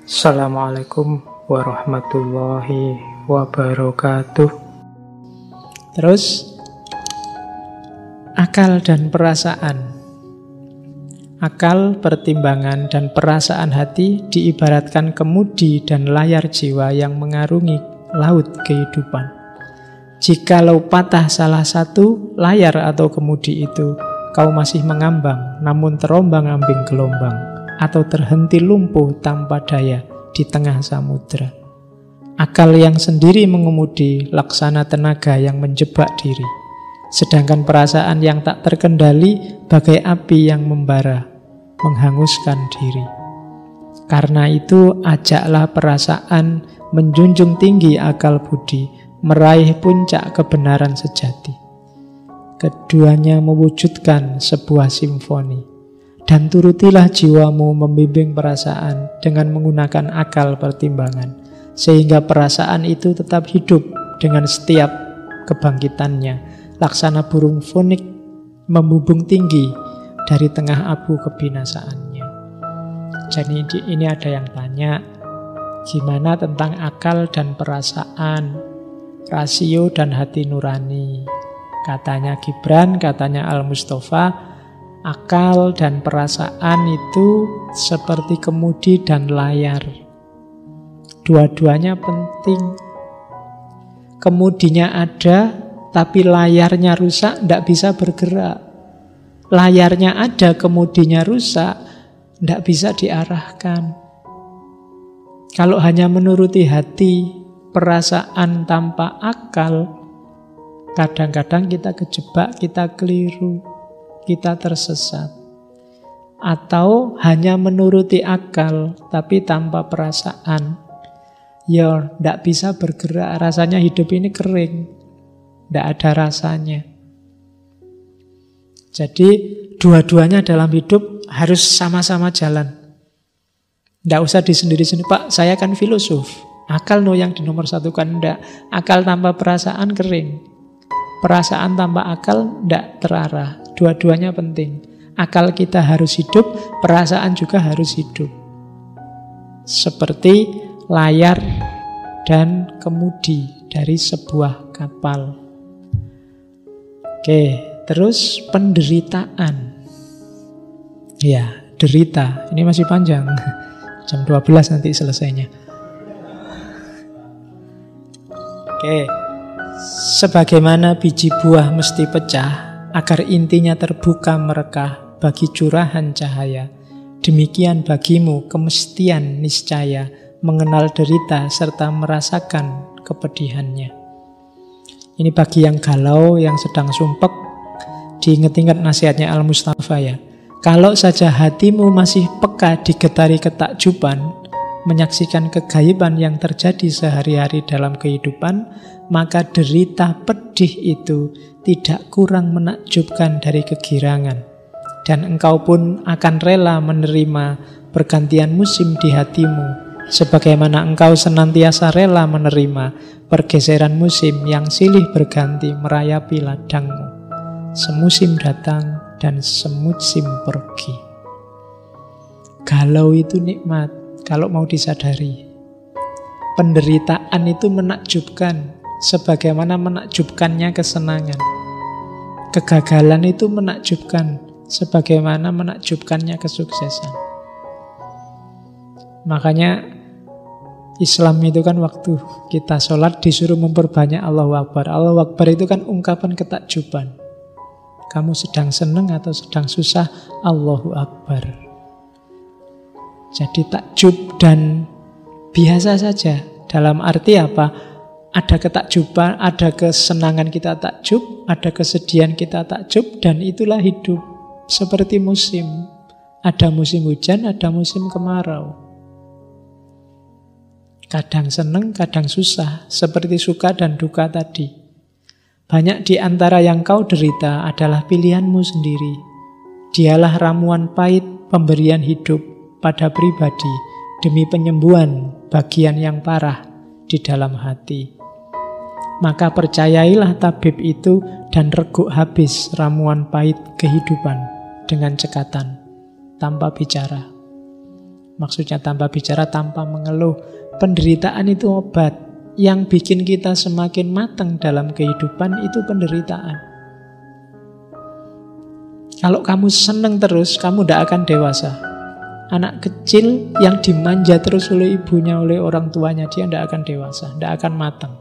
Assalamualaikum warahmatullahi wabarakatuh. Terus, akal dan perasaan. Akal, pertimbangan, dan perasaan hati diibaratkan kemudi dan layar jiwa yang mengarungi laut kehidupan. Jikalau patah salah satu layar atau kemudi itu, kau masih mengambang, namun terombang-ambing gelombang, atau terhenti lumpuh tanpa daya di tengah samudera. Akal yang sendiri mengemudi laksana tenaga yang menjebak diri, sedangkan perasaan yang tak terkendali bagai api yang membara, menghanguskan diri. Karena itu, ajaklah perasaan menjunjung tinggi akal budi, meraih puncak kebenaran sejati. Keduanya mewujudkan sebuah simfoni. Dan turutilah jiwamu membimbing perasaan dengan menggunakan akal pertimbangan, sehingga perasaan itu tetap hidup dengan setiap kebangkitannya, laksana burung fonik membubung tinggi dari tengah abu kebinasaannya. Jadi ini ada yang tanya, gimana tentang akal dan perasaan, rasio dan hati nurani? Katanya Gibran, katanya Al-Mustafa, akal dan perasaan itu seperti kemudi dan layar. Dua-duanya penting. Kemudinya ada, tapi layarnya rusak, tidak bisa bergerak. Layarnya ada, kemudinya rusak, tidak bisa diarahkan. Kalau hanya menuruti hati, perasaan tanpa akal, kadang-kadang kita kejebak, kita keliru, kita tersesat. Atau hanya menuruti akal tapi tanpa perasaan, ya tidak bisa bergerak. Rasanya hidup ini kering, tidak ada rasanya. Jadi dua-duanya dalam hidup harus sama-sama jalan. Tidak usah disendiri-sendiri. Pak, saya kan filosof, akal yang di nomor satu kan. Tidak. Akal tanpa perasaan kering, perasaan tanpa akal tidak terarah. Dua-duanya penting. Akal kita harus hidup, perasaan juga harus hidup. Seperti layar dan kemudi dari sebuah kapal. Oke, terus penderitaan. Ya, derita. Ini masih panjang. Jam 12 nanti selesainya. Oke. Sebagaimana biji buah mesti pecah agar intinya terbuka merekah bagi curahan cahaya, demikian bagimu kemestian niscaya mengenal derita serta merasakan kepedihannya. Ini bagi yang galau, yang sedang sumpek, diingat-ingat nasihatnya Al-Mustafa ya. Kalau saja hatimu masih peka digetari ketakjuban, menyaksikan kegaiban yang terjadi sehari-hari dalam kehidupan, maka derita pedih itu tidak kurang menakjubkan dari kegirangan. Dan engkau pun akan rela menerima pergantian musim di hatimu, sebagaimana engkau senantiasa rela menerima pergeseran musim yang silih berganti merayapi ladangmu. Semusim datang dan semusim pergi. Galau itu nikmat kalau mau disadari. Penderitaan itu menakjubkan, sebagaimana menakjubkannya kesenangan. Kegagalan itu menakjubkan, sebagaimana menakjubkannya kesuksesan. Makanya Islam itu kan waktu kita sholat disuruh memperbanyak Allahu Akbar. Allahu Akbar itu kan ungkapan ketakjuban. Kamu sedang senang atau sedang susah, Allahu Akbar. Jadi takjub dan biasa saja. Dalam arti apa? Ada ketakjuban, ada kesenangan kita takjub, ada kesedihan kita takjub, dan itulah hidup. Seperti musim. Ada musim hujan, ada musim kemarau. Kadang senang, kadang susah. Seperti suka dan duka tadi. Banyak di antara yang kau derita adalah pilihanmu sendiri. Dialah ramuan pahit pemberian hidup pada pribadi demi penyembuhan bagian yang parah di dalam hati. Maka percayailah tabib itu dan reguk habis ramuan pahit kehidupan dengan cekatan, tanpa bicara. Maksudnya tanpa bicara, tanpa mengeluh. Penderitaan itu obat. Yang bikin kita semakin matang dalam kehidupan itu penderitaan. Kalau kamu seneng terus, kamu tidak akan dewasa. Anak kecil yang dimanja terus oleh ibunya, oleh orang tuanya, dia tidak akan dewasa, tidak akan matang.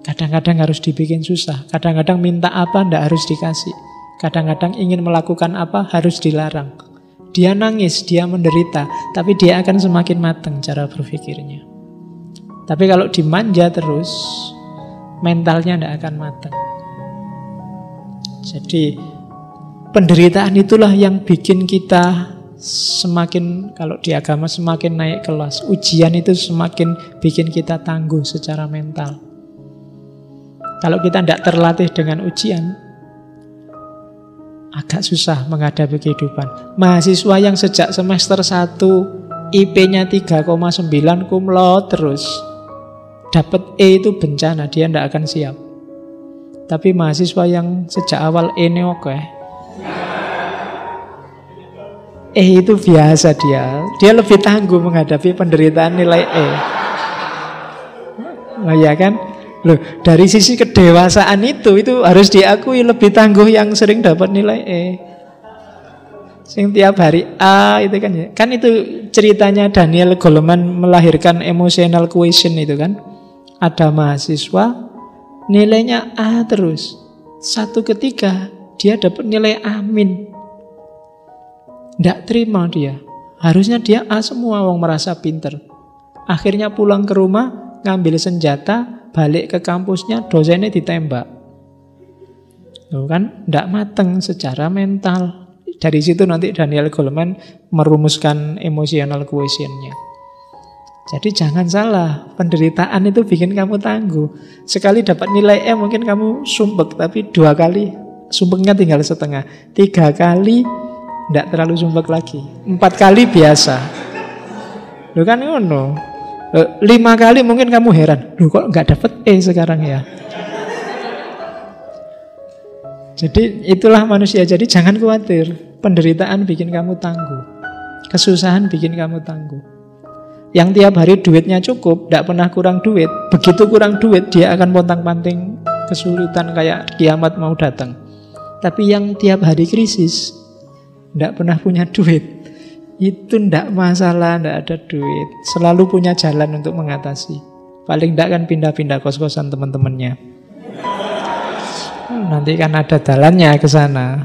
Kadang-kadang harus dibikin susah. Kadang-kadang minta apa tidak harus dikasih. Kadang-kadang ingin melakukan apa harus dilarang. Dia nangis, dia menderita, tapi dia akan semakin matang cara berpikirnya. Tapi kalau dimanja terus, mentalnya tidak akan matang. Jadi penderitaan itulah yang bikin kita semakin, kalau di agama semakin naik kelas. Ujian itu semakin bikin kita tangguh secara mental. Kalau kita tidak terlatih dengan ujian, agak susah menghadapi kehidupan. Mahasiswa yang sejak semester 1 IP-nya 3,9 cum laude terus, dapat E itu bencana, dia tidak akan siap. Tapi mahasiswa yang sejak awal E-nya oke, E itu biasa dia lebih tangguh menghadapi penderitaan nilai E. Oh iya kan? Loh, dari sisi kedewasaan itu harus diakui lebih tangguh yang sering dapat nilai E. Sing tiap hari A itu kan ya. Kan itu ceritanya Daniel Goleman melahirkan emotional quotient itu kan. Ada mahasiswa nilainya A terus. Satu ketika dia dapat nilai A min. Nggak terima dia. Harusnya dia A semua, wong merasa pinter. Akhirnya pulang ke rumah, ngambil senjata, balik ke kampusnya, dosennya ditembak. Loh kan, tidak mateng secara mental. Dari situ nanti Daniel Goleman merumuskan emotional quotient-nya. Jadi jangan salah, penderitaan itu bikin kamu tangguh. Sekali dapat nilai E mungkin kamu sumpek, tapi 2 kali sumpeknya tinggal setengah. 3 kali tidak terlalu sumpek lagi. 4 kali biasa. Loh kan ngono. 5 kali mungkin kamu heran, loh kok nggak dapet E sekarang ya. Jadi itulah manusia. Jadi jangan khawatir, penderitaan bikin kamu tangguh, kesusahan bikin kamu tangguh. Yang tiap hari duitnya cukup, tidak pernah kurang duit. Begitu kurang duit, dia akan pontang-panting kesulitan kayak kiamat mau datang. Tapi yang tiap hari krisis, tidak pernah punya duit, itu ndak masalah, ndak ada duit, selalu punya jalan untuk mengatasi. Paling ndak kan pindah-pindah kos-kosan teman-temannya. Nanti kan ada jalannya ke sana.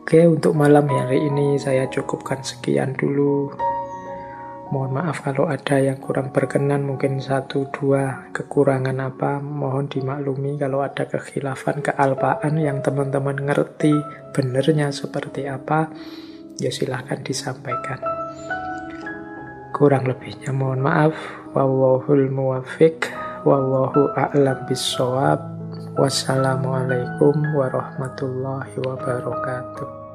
Oke, untuk malam hari ini saya cukupkan sekian dulu. Mohon maaf kalau ada yang kurang berkenan, mungkin 1-2 kekurangan apa, mohon dimaklumi. Kalau ada kekhilafan, kealpaan yang teman-teman ngerti benernya seperti apa, ya silahkan disampaikan. Kurang lebihnya mohon maaf. Wallahul muwaffiq, wallahu a'lam bissawab. Wassalamualaikum warahmatullahi wabarakatuh.